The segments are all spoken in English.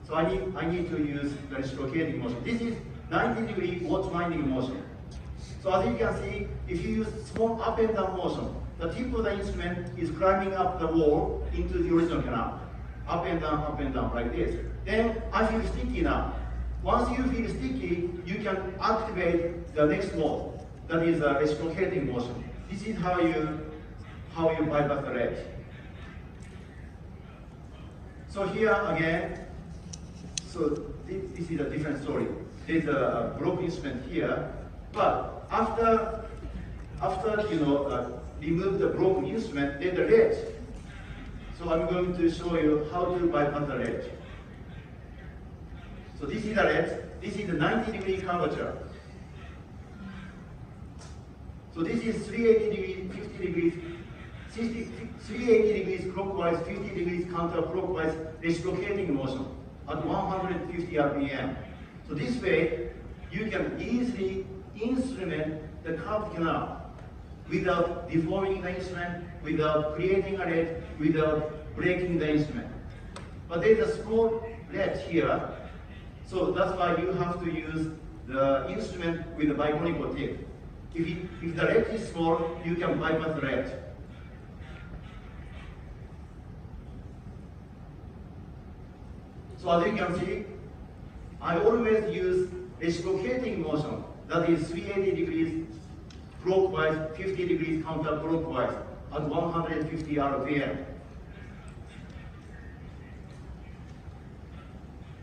So I need to use the reciprocating motion. This is 90-degree watch winding motion. So as you can see, if you use small up and down motion, the tip of the instrument is climbing up the wall into the original canal. Up and down, like this. Then I feel sticky now. Once you feel sticky, you can activate the next mode. That is a reciprocating motion. This is how you bypass the ledge. So here again, so this is a different story. There's a broken instrument here, but after remove the broken instrument, there's the ledge. So I'm going to show you how to bypass the ledge. So this is the ledge. This is the 90-degree curvature. So this is 380 degrees, 50 degrees, 380 degrees clockwise, 50 degrees counterclockwise, reciprocating motion at 150 RPM. So this way, you can easily instrument the curved canal without deforming the instrument, without creating a ledge, without breaking the instrument. But there is a small ledge here, so that's why you have to use the instrument with a biconical tip. If the ledge is small, you can bypass the ledge. So as you can see, I always use reciprocating motion, that is 380 degrees clockwise, 50 degrees counterclockwise at 150 RPM.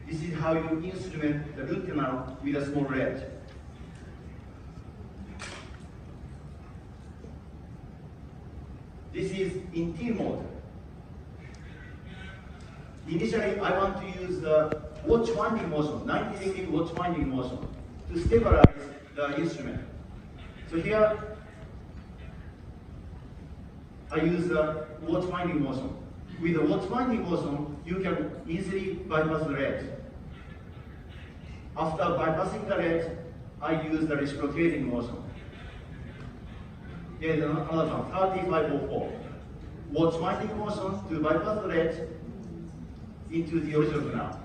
This is how you instrument the root canal with a small ledge. This is in T mode. Initially, I want to use the watch winding motion, 90-degree watch winding motion, to stabilize the instrument. So here, I use the watch winding motion. With the watch winding motion, you can easily bypass the ledge. After bypassing the ledge, I use the reciprocating motion. There is another one, 3504. Watch winding motion to bypass the ledge into the original canal.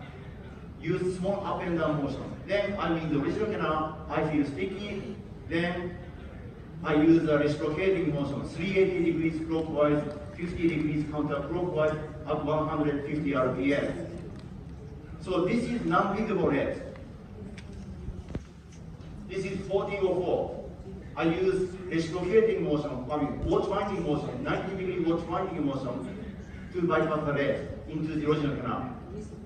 Use small up and down motion. Then I'm in the original canal, I feel sticky. Then I use the reciprocating motion, 380 degrees clockwise, 50 degrees counterclockwise at 150 RPM. So this is non-beatable ledge. This is 4004. I use reciprocating motion, watch winding motion, 90-degree watch winding motion to bypass the ledge into the original canal.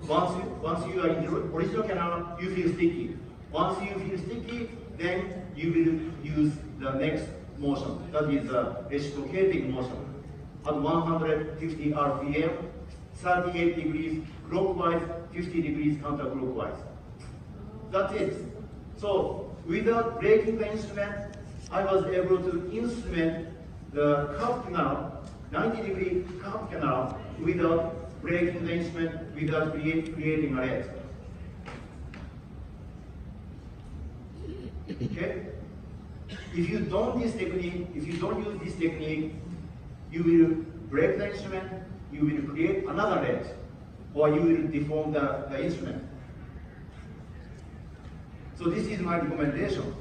Once you are in the original canal, you feel sticky. Once you feel sticky, then you will use the next motion, that is the reciprocating motion at 150 RPM, 38 degrees clockwise, 50 degrees counterclockwise. That's it. So without breaking the instrument, I was able to instrument the curved canal, 90-degree curved canal, without breaking the instrument, without creating a ledge. Okay? If you don't use this technique, you will break the instrument, you will create another ledge, or you will deform the instrument. So this is my recommendation.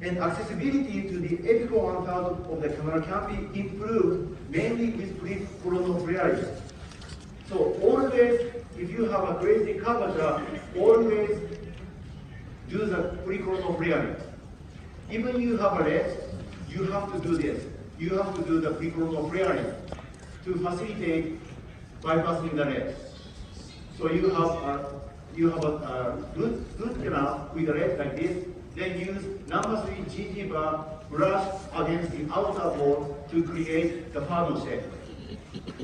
And accessibility to the apical 1000 of the camera can be improved mainly with pre-coronal flaring. So always, if you have a crazy curvature, always do the pre-coronal flaring. Even you have a ledge, you have to do this. You have to do the pre-coronal flaring to facilitate bypassing the ledge. So you have a good canal with a ledge like this. Then use number 3 GG bar brush against the outer wall to create the funnel shape.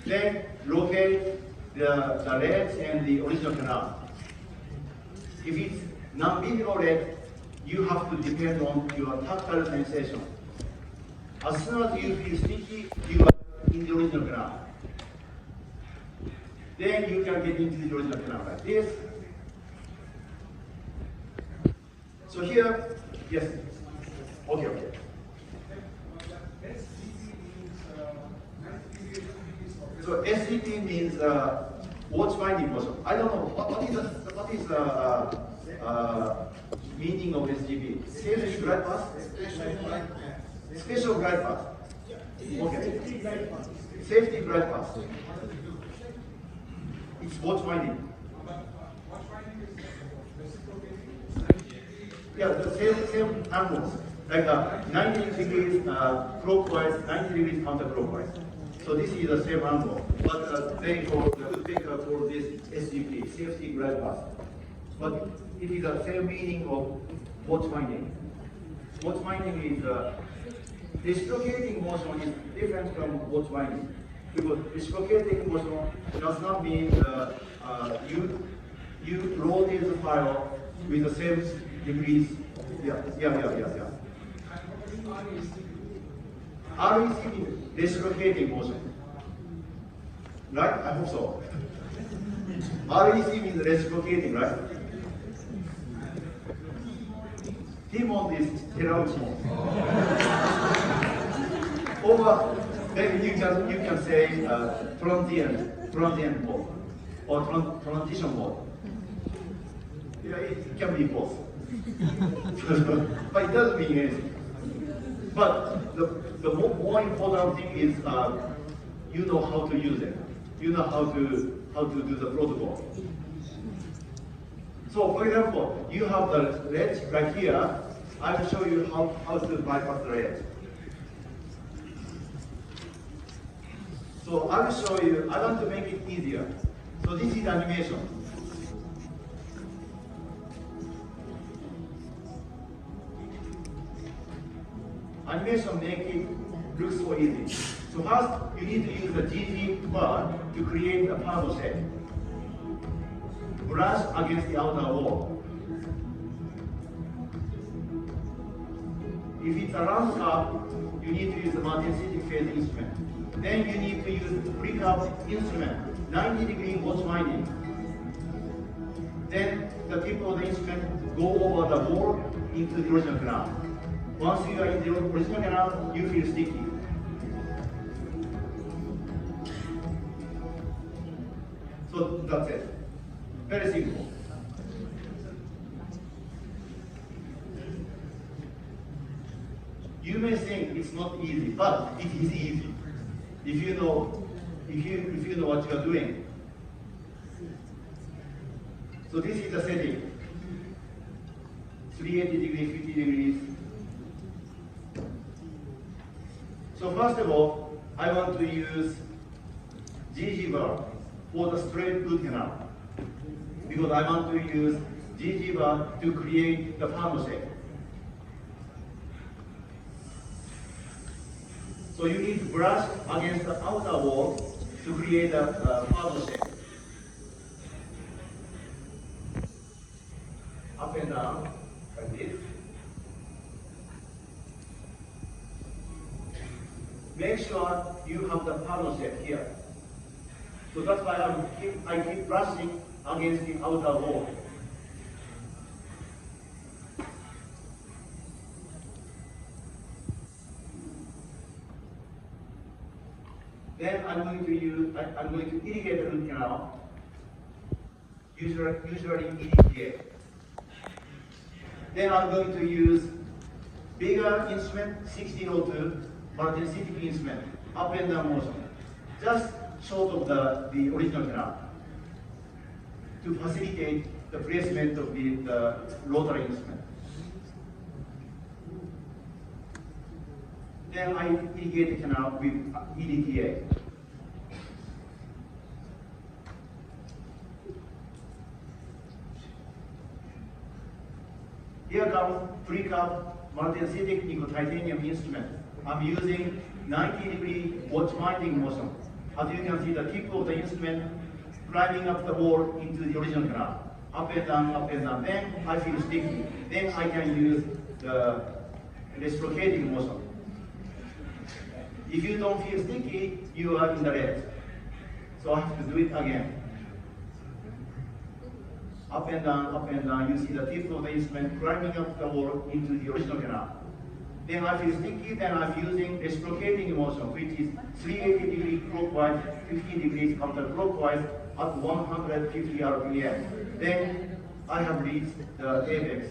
Then locate the ledge and the original canal. If it's non-beatable ledge, you have to depend on your tactile sensation. As soon as you feel sticky, you are in the original canal. Then you can get into the original canal like this. So here, yes, okay. So SCP means watch winding motion. I don't know what is the meaning of SGB. Safety glide path. Special glide path. Okay. Safety glide path. It's watch winding. Yeah, the same angles, like 90 degrees clockwise, 90 degrees counterclockwise. So this is the same angle, but they for this SGP, safety glide path. But it is the same meaning of watch winding. Watch winding is reciprocating motion is different from watch winding. Because reciprocating motion does not mean you loaded the file with the same degrees. Yeah. REC means reciprocating motion. Right? I hope so. REC means reciprocating, right? Timon is Terauchi. Or then you can say transient mode or transition mode. Yeah, it can be both. But it doesn't mean anything. But the more important thing is you know how to use it. You know how to do the protocol. So for example, you have the ledge right here. I will show you how to bypass the ledge. So I will show you, I want to make it easier. So this is animation. Animation make it look so easy. So first, you need to use the GG bar to create a panel shape. Brush against the outer wall. If it's a round curve, you need to use the multi-synthetic phase instrument. Then you need to use pre-curved instrument, 90-degree watch winding. Then the tip of the instrument go over the wall into the original canal. Once you are in the original canal, you feel sticky. So that's it. Very simple. You may think it's not easy, but it is easy. If you know what you are doing. So this is the setting. 380 degrees, 50 degrees. So first of all, I want to use GG bar for the straight root canal. Because I want to use GG bar to create the panel shape. So you need to brush against the outer wall to create a panel shape. Up and down, like this. Make sure you have the panel shape here. So that's why I keep brushing against the outer wall. Then I'm going to irrigate the root canal, usually EDTA. Then I'm going to use bigger instrument, 1602, multi-synthetic instrument, up and down motion, just short of the original canal, to facilitate the placement of the rotary instrument. Then I irrigate the canal with EDTA. Here comes pre-curved multi-synthetic nickel titanium instrument. I'm using 90-degree watch winding motion. As you can see, the tip of the instrument climbing up the wall into the original canal. Up and down, up and down. Then I feel sticky. Then I can use the reciprocating motion. If you don't feel sticky, you are in the red. So I have to do it again. Up and down, you see the tip of the instrument climbing up the wall into the original canal. Then I feel sticky, then I'm using reciprocating motion, which is 380 degrees clockwise, 50 degrees counterclockwise at 150 RPM. Then I have reached the apex.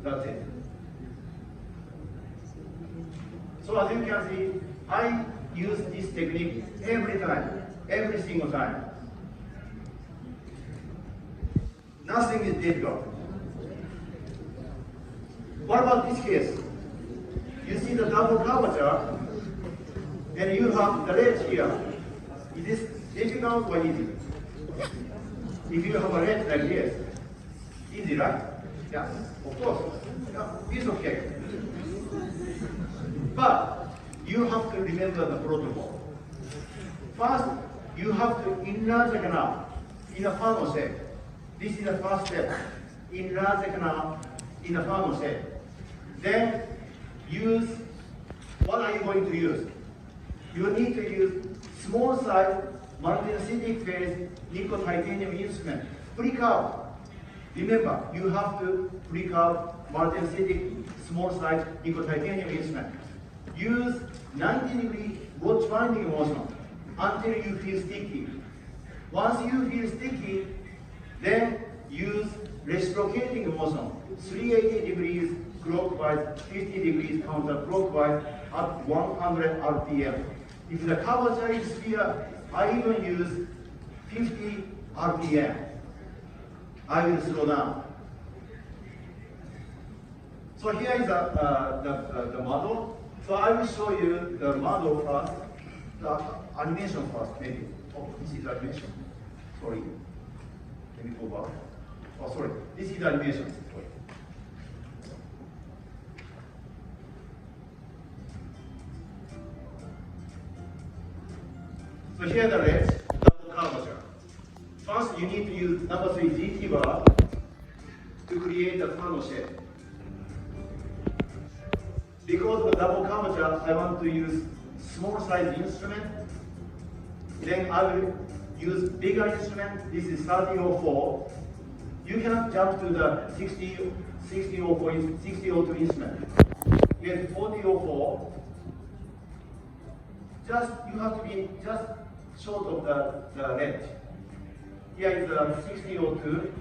That's it. So as you can see, I use this technique every time, every single time. Nothing is difficult. What about this case? You see the double curvature, and you have the ledge here. Is this difficult or easy? If you have a ledge like this, easy, right? Yeah, of course. Yeah, it's okay. But you have to remember the protocol. First, you have to enlarge the canal in a funnel shape. This is the first step. Enlarge the canal in a funnel shape. Then use, what are you going to use? You need to use small size multi-acidic phase nickel titanium instrument, pre-curve. Remember, you have to pre-curve multi-acidic small size nickel titanium instrument. Use 90-degree watch winding motion until you feel sticky. Once you feel sticky, then use reciprocating motion, 380 degrees clockwise, 50 degrees counterclockwise at 100 RPM. If the curvature is here, I even use 50 RPM. I will slow down. So here is the model. So I will show you the model first, the animation first, maybe. Oh, this is animation. Sorry. Let me go back. Oh, sorry. This is animation. So here the ledge, double curvature. First, you need to use number 3 GT bar to create the funnel shape. Because of the double curvature, I want to use small size instrument. Then I will use bigger instrument. This is 3004. You cannot jump to the 6002 instrument. Get 4004. You have to be just short of the ledge. Here is the 6002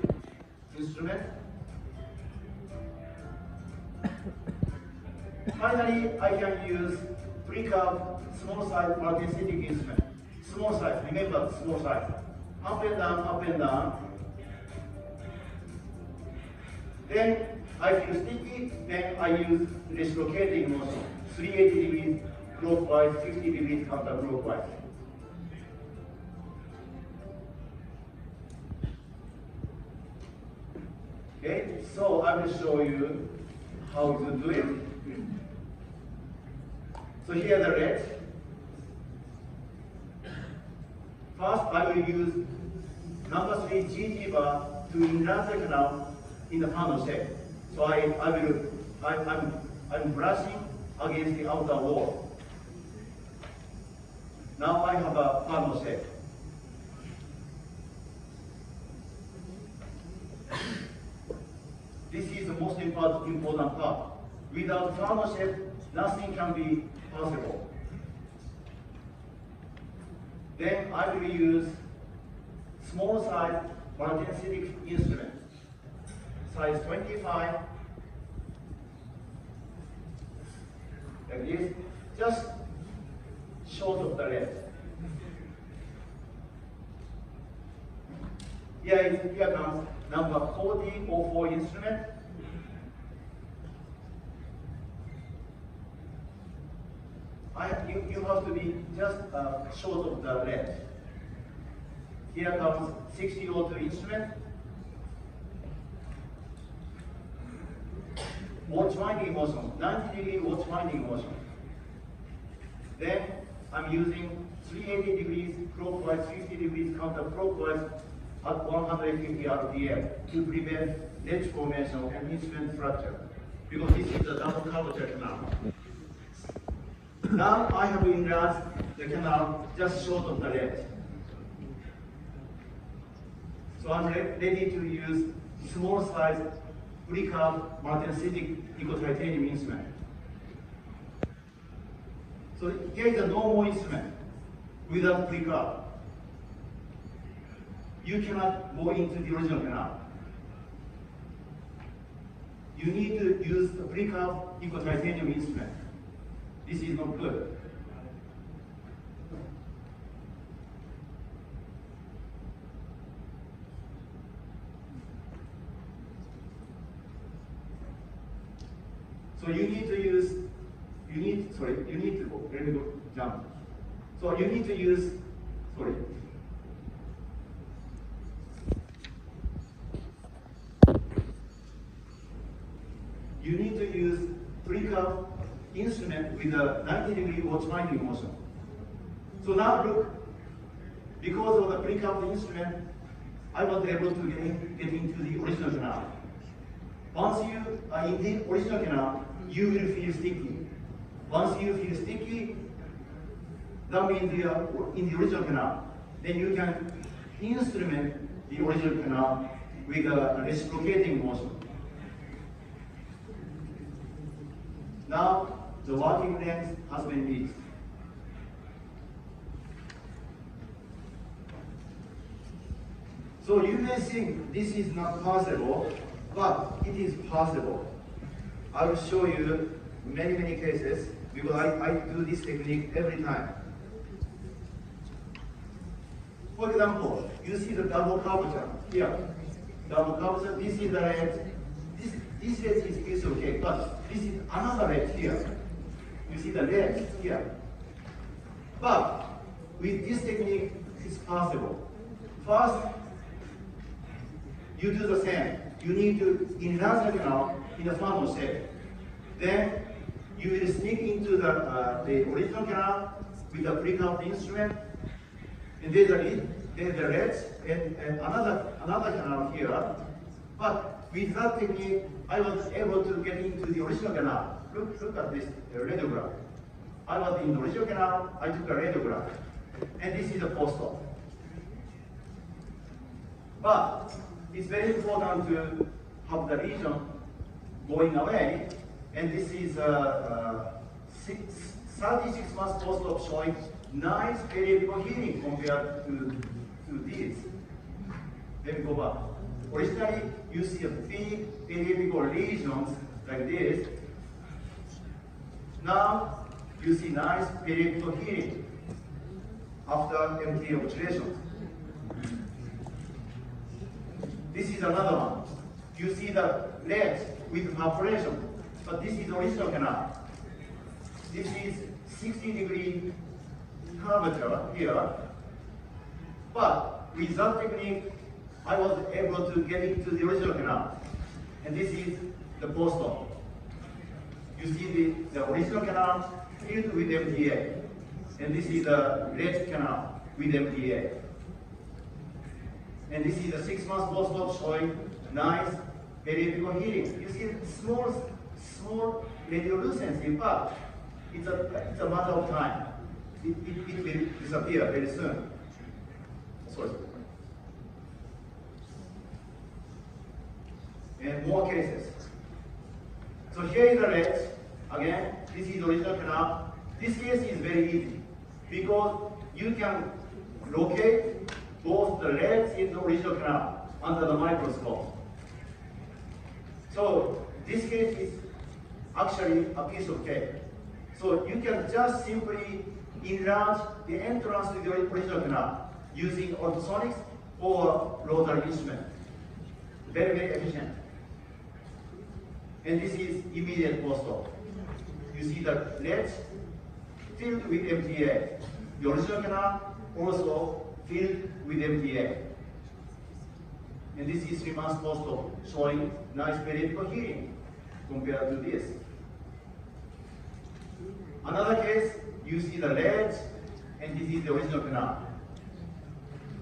instrument. Finally, I can use pre-curve small size multi-acidic instrument. Small size, remember small size. Up and down, up and down. Then I feel sticky, then I use reciprocating motion. 380 degrees clockwise, 50 degrees counterclockwise. Okay, so I will show you how to do it. So here the ledge. First, I will use number 3 GT bar to enlarge the canal in the funnel shape. So I'm brushing against the outer wall. Now I have a funnel shape. This is the most important part. Without funnel shape, nothing can be possible. Then I will use small size multi-acidic instrument, size 25, like this, just short of the ledge. Here comes number 4004 instrument. You have to be just short of the ledge. Here comes 6002 instrument. Watch winding motion, 90-degree watch winding motion. Then I'm using 380 degrees clockwise, 50 degrees counterclockwise at 150 RPM to prevent ledge formation and instrument fracture, because this is a double curvature canal. Now I have enlarged the canal just short of the ledge. So I'm ready to use small size pre-curve multi-acidic nickel titanium instrument. So here is a normal instrument. without pre-carve. You cannot go into the original canal. You need to use the pre-carve equal titanium instrument. This is not good. So you need to use, let me go jump. So you need to use, you need to use pre-curve instrument with a 90-degree watch-winding motion. So now look, because of the pre-curved instrument, I was able to get into the original canal. Once you are in the original canal, you will feel sticky. Once you feel sticky, that means you are in the original canal. Then you can instrument the original canal with a reciprocating motion. Now, the working length has been reached. So you may think this is not possible, but it is possible. I will show you many cases because I do this technique every time. For example, you see the double curvature here. Double curvature, this is the edge. This edge is okay, but this is another edge here. You see the edge here. But with this technique, it's possible. First, you do the same. You need to enlarge the canal in a funnel shape. Then you will sneak into the original canal with a pre-curved instrument. And there's the ledge and another canal here. But with that technique, I was able to get into the original canal. Look at this radiograph. I was in the original canal, I took a radiograph. And this is the post-op. But it's very important to have the lesion going away. And this is 36 months post-op showing nice periodical healing compared to these. Let me go back. Originally, you see a big periodical lesions like this. Now, you see nice periodical healing after MTA obturation. This is another one. You see the legs with perforation, but this is original canal. This is 60-degree curvature here. But with that technique, I was able to get into the original canal. And this is the post-op. You see the original canal filled with MTA. And this is the red canal with MTA. And this is the 6 months post-op showing nice periodical healing. You see small radiolucency, but it's a matter of time. It will disappear very soon. Sorry. And more cases. So here is the legs. Again, this is the original canal. This case is very easy because you can locate both the legs in the original canal under the microscope. So this case is actually a piece of cake. So you can just simply enlarge the entrance to the original canal using ultrasonics or rotary instrument. Very efficient. And this is immediate post-op. You see the legs filled with MTA. The original canal also filled with MTA. And this is 3 months post-op showing nice periodical healing compared to this. Another case, you see the legs, and this is the original canal.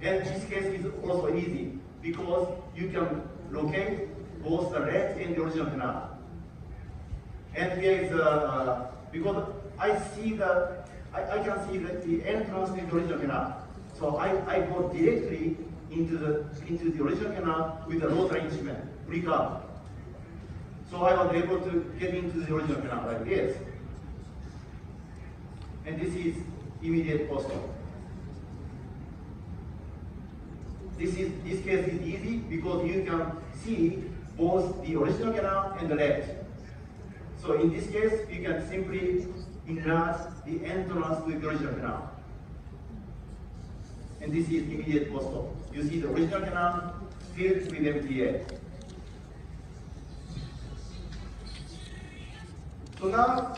And this case is also easy because you can locate both the legs and the original canal. And here is because I can see the entrance to the original canal. So I go directly into the original canal with the rotary instrument, pre-curve. So I was able to get into the original canal like this. And this is immediate post-op. This case is easy because you can see both the original canal and the ledge. So in this case, you can simply enlarge the entrance to the original canal. And this is immediate post-op. You see the original canal filled with MTA. So now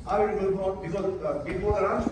I will move on because before the lunch break,